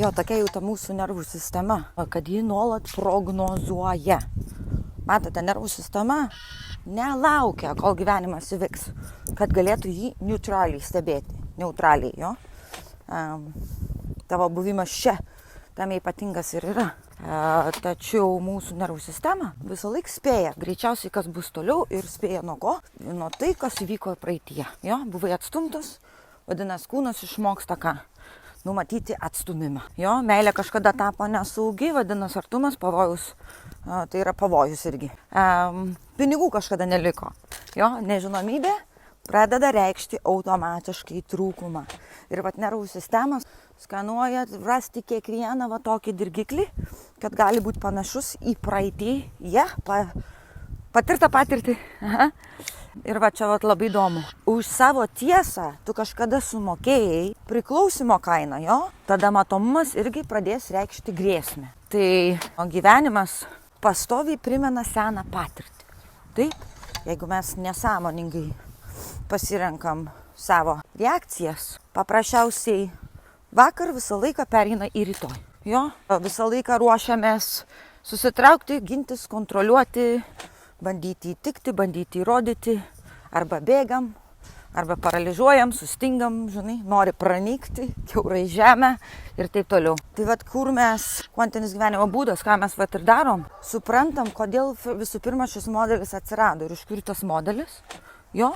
Jo, tokia jau ta mūsų nervų sistema, kad ji nuolat prognozuoja. Matote, nervų sistema nelaukia, kol gyvenimas įvyks, kad galėtų jį neutraliai stebėti. Neutraliai, jo. Tavo buvimas čia, tam ypatingas ir yra. Tačiau mūsų nervų sistema visą laiką spėja, greičiausiai kas bus toliau ir spėja nuo ko? Nuo tai, kas įvyko praeityje. Jo, buvai atstumtas, vadinasi, kūnas išmoksta ką? Numatyti atstumimą. Jo, meilė kažkada tapo nesaugi, vadinasi, artumas, pavojus, tai yra pavojus irgi. Pinigų kažkada neliko. Jo, nežinomybė pradeda reikšti automatiškai trūkumą. Ir vat nervų sistemas skanuoja rasti kiekvieną va tokį dirgiklį, kad gali būti panašus į praeitį, patirtą patirtį. Aha. Ir va čia vat labai įdomu. Už savo tiesą tu kažkada sumokėjai priklausimo kainą, jo? Tada matomumas irgi pradės reikšti grėsmę. Tai gyvenimas pastoviai primena seną patirtį. Taip, jeigu mes nesąmoningai pasirenkam savo reakcijas, paprasčiausiai vakar visą laiką pereina į rytoj. Jo? Visą laiką ruošiamės susitraukti, gintis, kontroliuoti, bandyti įtikti, bandyti įrodyti, arba bėgam, arba paralyžiuojam, sustingam, žinai, nori pranykti, kiaurai žemę ir taip toliau. Tai vat kur mes, kvantinis gyvenimo būdas, ką mes vat ir darom, suprantam, kodėl visų pirma šis modelis atsirado ir iš kur tas modelis, jo,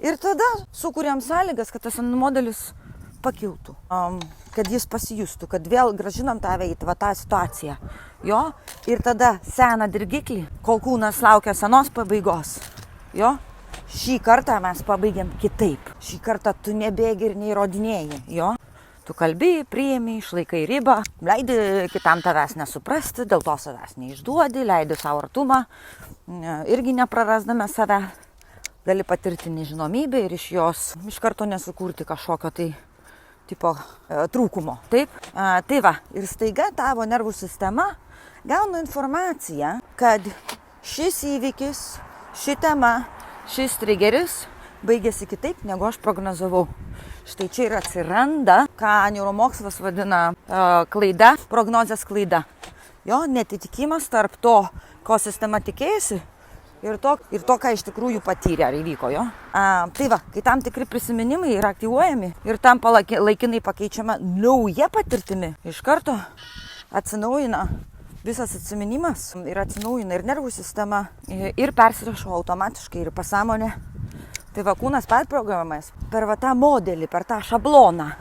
ir tada sukuriam sąlygas, kad tas modelis pakiltų, kad jis pasijustų, kad vėl gražinam tave į tą situaciją. Jo, ir tada seną dirgiklį, kol kūnas laukia senos pabaigos. Jo, šį kartą mes pabaigiam kitaip. Šį kartą tu nebėgi ir neįrodinėji. Jo, tu kalbi, priimi, išlaikai ribą, leidi kitam tavęs nesuprasti, dėl to savęs neišduodi, leidi savo artumą, irgi neprarasdame save. Gali patirti nežinomybę ir iš jos iš karto nesukurti kažkokio tai tipo trūkumo. Taip? Tai va, ir staiga tavo nervų sistema gauna informaciją, kad šis įvykis, ši tema, šis trigeris baigėsi kitaip, negu aš prognozavau. Štai čia ir atsiranda, ką neuromokslas vadina klaida, prognozės klaida. Jo, netitikimas tarp to, ko sistema tikėjosi, ir to, ką iš tikrųjų patyrė ar įvyko, jo. Tai va, kai tam tikri prisiminimai yra aktyvuojami ir tampa laikinai pakeičiama nauja patirtimi, iš karto atsinaujina visas atsiminimas ir atsinaujina ir nervų sistema ir persirašo automatiškai ir pasąmonė. Tai va, kūnas perprogramuojamas per va tą modelį, per tą šabloną.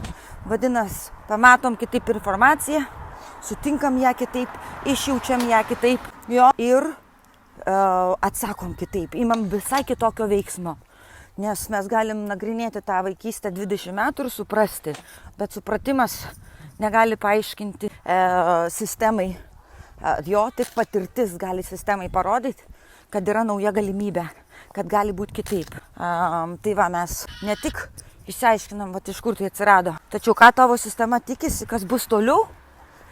Vadinasi, pamatom kitaip informaciją, sutinkam ją kitaip, išjaučiam ją kitaip, jo, ir atsakom kitaip, imam visai kitokio veiksmo. Nes mes galim nagrinėti tą vaikystę 20 metų ir suprasti, bet supratimas negali paaiškinti sistemai. Jo, tik patirtis gali sistemai parodyti, kad yra nauja galimybė, kad gali būti kitaip. Tai va, mes ne tik išsiaiškinam, iš kur tai atsirado, tačiau ką tavo sistema tikisi, kas bus toliau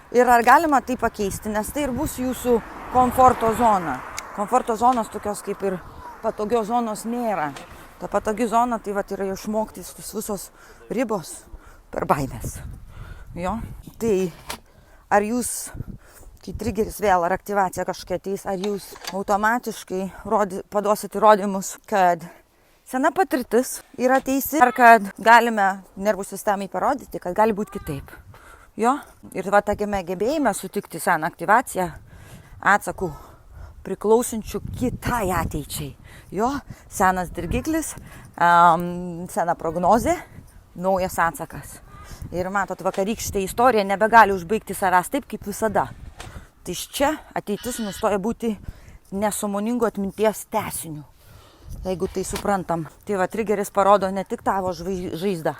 ir ar galima tai pakeisti, nes tai ir bus jūsų komforto zona. Komforto zonos tokios kaip ir patogios zonos nėra. Ta patogi zona tai va, yra išmokti visos ribos per baimės. Jo? Tai ar jūs, kai trigeris vėl ar aktyvacija kažkokia ateis, ar jūs automatiškai paduosit įrodymus, kad sena patirtis yra teisi, ar kad galime nervų sistemai parodyti, kad gali būti kitaip. Jo? Ir va, tokiame gebėjime sutikti seną aktyvaciją atsakų priklausančių kitai ateičiai. Jo? Senas dirgiklis, sena prognozė, naujas atsakas. Ir matot, vakarykštė istorija nebegali užbaigti savęs taip, kaip visada. Tai čia ateitis nustoja būti nesąmoningų atminties tęsiniu, jeigu tai suprantam. Tai va, trigeris parodo ne tik tavo žaizdą,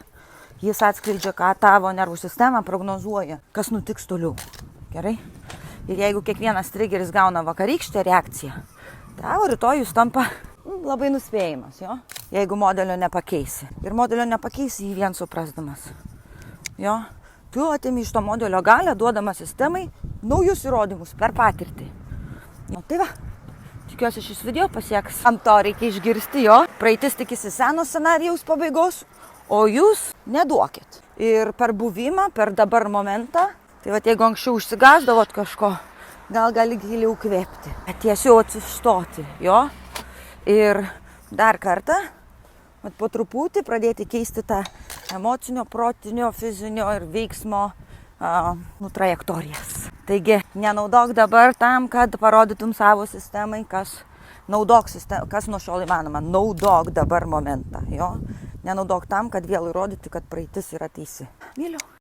jis atskleidžia, ką tavo nervų sistema prognozuoja, kas nutiks toliau. Gerai? Ir jeigu kiekvienas trigeris gauna vakarykštę reakciją, tavo rytojus tampa labai nuspėjimas, jo? Jeigu modelio nepakeisi. Ir modelio nepakeisi jį vien suprasdamas. Jo? Tu atimi iš to modelio galią, duodama sistemai naujus įrodymus per patirtį. Nu, tai va, tikiuosi šis video pasieks. Am to reikia išgirsti, jo. Praeitis tikisi seno scenarijaus pabaigos, o jūs neduokit. Ir per buvimą, per dabar momentą, Tai vat jeigu anksčiau užsigasdavot kažko, gal gali giliau kvėpti. Tiesiog atsistoti, jo. Ir dar kartą, vat po truputį pradėti keisti tą emocinio, protinio, fizinio ir veiksmo trajektorijas. Taigi, nenaudok dabar tam, kad parodytum savo sistemai, kas nuo šiol įmanoma. Naudok dabar momentą, jo. Nenaudok tam, kad vėl įrodyti, kad praeitis yra teisi. Myliu.